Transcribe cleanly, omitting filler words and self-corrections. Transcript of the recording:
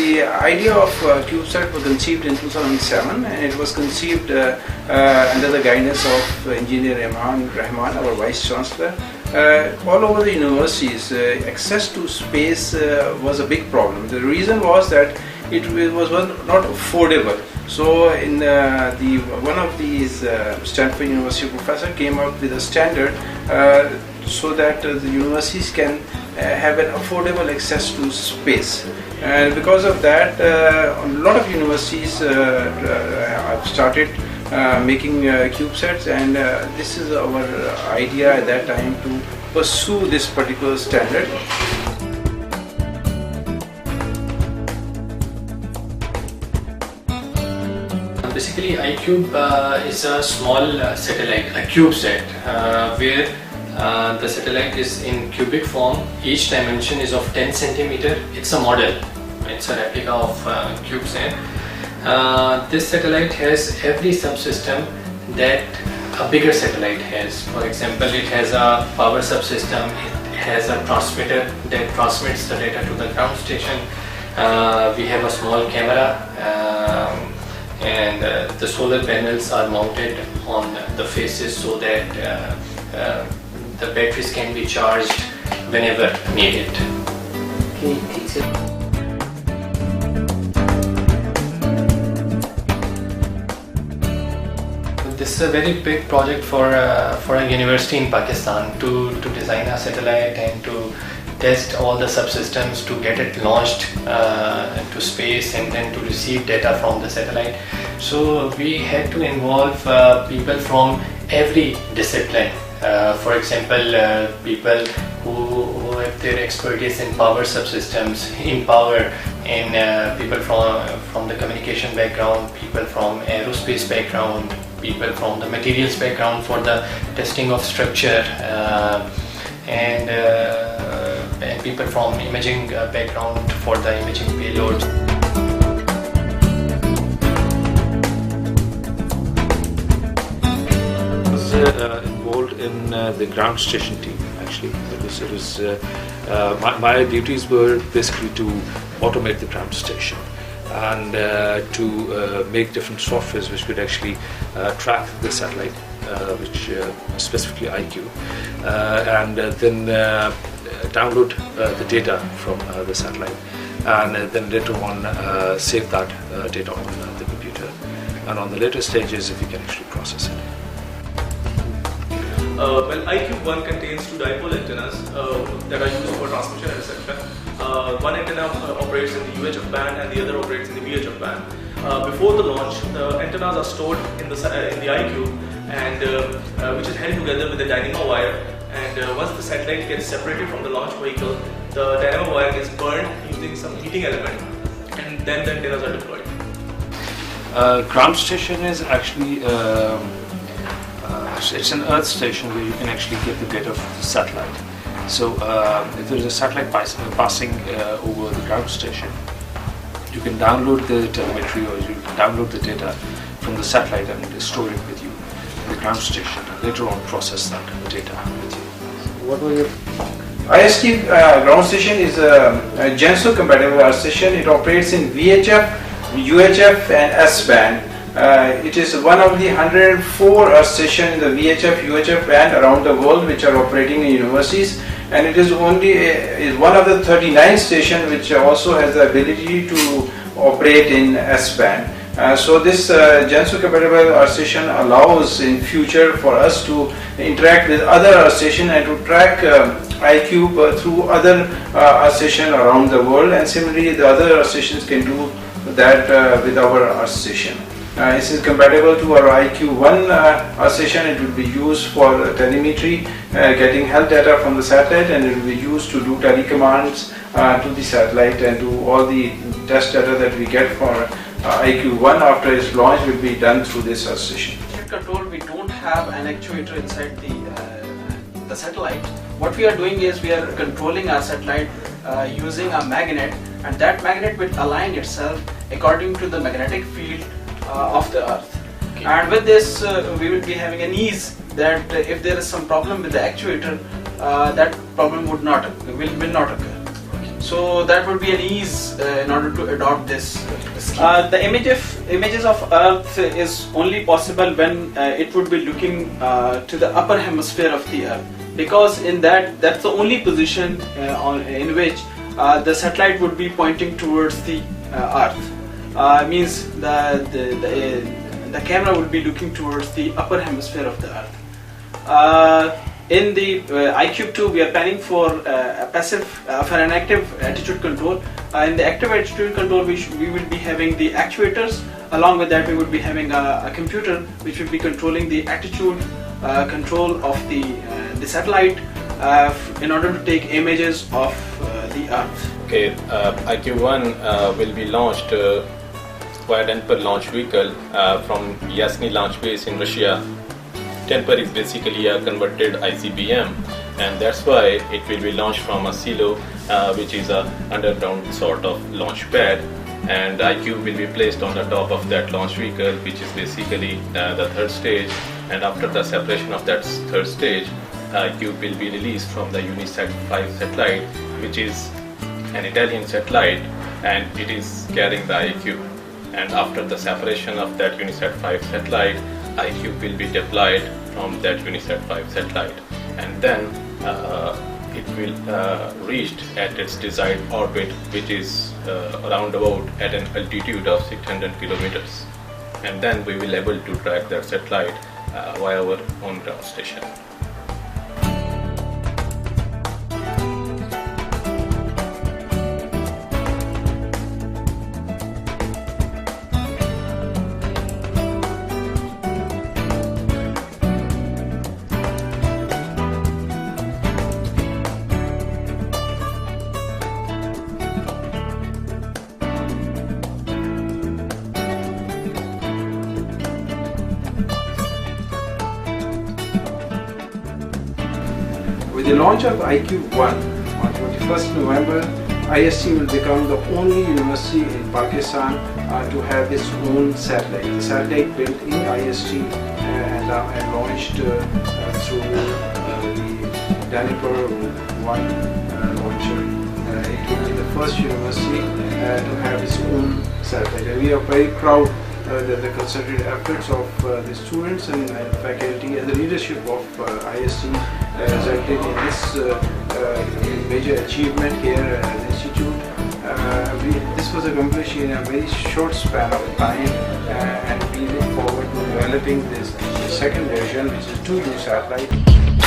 The idea of CubeSat was conceived in 2007, and it was conceived under the guidance of Engineer Imran Rahman, our Vice Chancellor. All over the universities, access to space was a big problem. The reason was that it was not affordable. So in one of these Stanford University professor came up with a standard so that the universities can have an affordable access to space. And because of that, a lot of universities have started making CubeSats, and this is our idea at that time to pursue this particular standard. Basically, ICUBE is a small satellite, a CubeSat, where the satellite is in cubic form. Each dimension is of 10 centimeter. It's a model. It's a replica of CubeSat. This satellite has every subsystem that a bigger satellite has. For example, it has a power subsystem. It has a transmitter that transmits the data to the ground station. We have a small camera. And the solar panels are mounted on the faces so that the batteries can be charged whenever needed. Can you teach it? This is a very big project for a university in Pakistan to design a satellite and to test all the subsystems to get it launched to space and then to receive data from the satellite. So we had to involve people from every discipline. For example, people who have their expertise in power subsystems, in power, and people from the communication background, people from aerospace background, people from the materials background for the testing of structure, and people from imaging background for the imaging payloads. I was involved in the ground station team actually. My duties were basically to automate the ground station and to make different softwares which could actually track the satellite, which specifically ICUBE, and then download the data from the satellite, and then later on save that data on the computer, and on the later stages if you can actually process it. Well, ICUBE-1 contains two dipole antennas that are used for transmission and reception. One antenna operates in the UHF band and the other operates in the VHF band. Before the launch, the antennas are stored in the ICUBE, and which is held together with a dynamo wire. And once the satellite gets separated from the launch vehicle, the dynamo wire is burned using some heating element, and then the antennas are deployed. Ground station is actually it's an Earth station where you can actually get the data from the satellite. So if there is a satellite passing over the ground station, you can download the telemetry or you can download the data from the satellite and store it with you in the ground station, and later on process that data with you. What was your IST ground station is a GENSO compatible Earth station. It operates in VHF, UHF and S band. It is one of the 104 Earth stations in the VHF, UHF band around the world which are operating in universities, and it is one of the 39 stations which also has the ability to operate in S band. So this GENSO compatible Earth station allows in future for us to interact with other Earth stations and to track ICUBE through other Earth stations around the world, and similarly the other Earth stations can do that with our Earth station. This is compatible to our ICUBE-1 Earth station. It will be used for telemetry, getting health data from the satellite, and it will be used to do telecommands to the satellite, and do all the test data that we get for ICUBE-1 after its launch will be done through this Earth station. Control, we don't have an actuator inside the satellite. What we are doing is we are controlling our satellite using a magnet, and that magnet will align itself according to the magnetic field of the Earth. Okay. And with this we will be having an ease that if there is some problem with the actuator, that problem will not occur. So that would be an ease in order to adopt this scheme. The images of Earth is only possible when it would be looking to the upper hemisphere of the Earth, because in that's the only position in which the satellite would be pointing towards the Earth. Means the camera would be looking towards the upper hemisphere of the Earth. In the ICUBE-2, we are planning for an active attitude control. In the active attitude control, we will be having the actuators. Along with that, we would be having a computer which will be controlling the attitude control of the satellite in order to take images of the Earth. Okay, ICUBE-1 will be launched via Dnepr launch vehicle from Yasny launch base in Russia. Dnepr is basically a converted ICBM, and that's why it will be launched from a silo, which is a underground sort of launch pad, and ICUBE will be placed on the top of that launch vehicle, which is basically the third stage. And after the separation of that third stage, ICUBE will be released from the UNISAT 5 satellite, which is an Italian satellite, and it is carrying the ICUBE. And after the separation of that UNISAT 5 satellite, ICUBE will be deployed from that UNISAT 5 satellite, and then it will reach at its desired orbit, which is around about at an altitude of 600 kilometers, and then we will able to track that satellite via our own ground station. With the launch of ICUBE-1 on 21st November, IST will become the only university in Pakistan to have its own satellite. The satellite built in IST and launched through the Dnepr 1 launcher. It will be the first university to have its own satellite. And we are very proud that the concerted efforts of the students and faculty and the leadership of IST resulted in this major achievement here at the institute. This was accomplished in a very short span of time, and we look forward to developing this second version, which is 2U satellite.